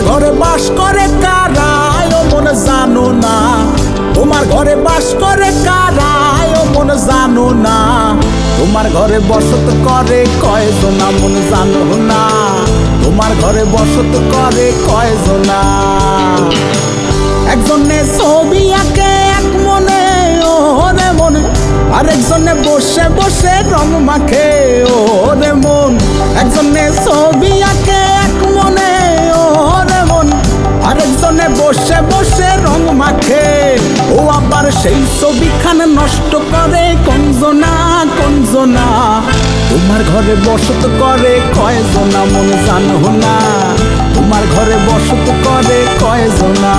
ঘরে বাস করে কারা ও মন জানো না, তোমার ঘরে বাস করে কারা ও মন জানো না, তোমার ঘরে বসত করে কয়জনা মন জানো না, তোমার ঘরে বসত করে কয়জনা। একজনে ছবি আঁকে এক মনে ওরে মন, আরেকজনে বসে বসে রং মাখে ওরে মন। একজনে ছবি আঁকে এক মনে ওরে মন, আরেকজনে বসে বসে রং মাখে। ও আবার সেই ছবিখান নষ্ট করে কঞ্জনা কঞ্জনা, তোমার ঘরে বসত করে কয়জনা মন জানো না, তোমার ঘরে বসত করে কয়জনা।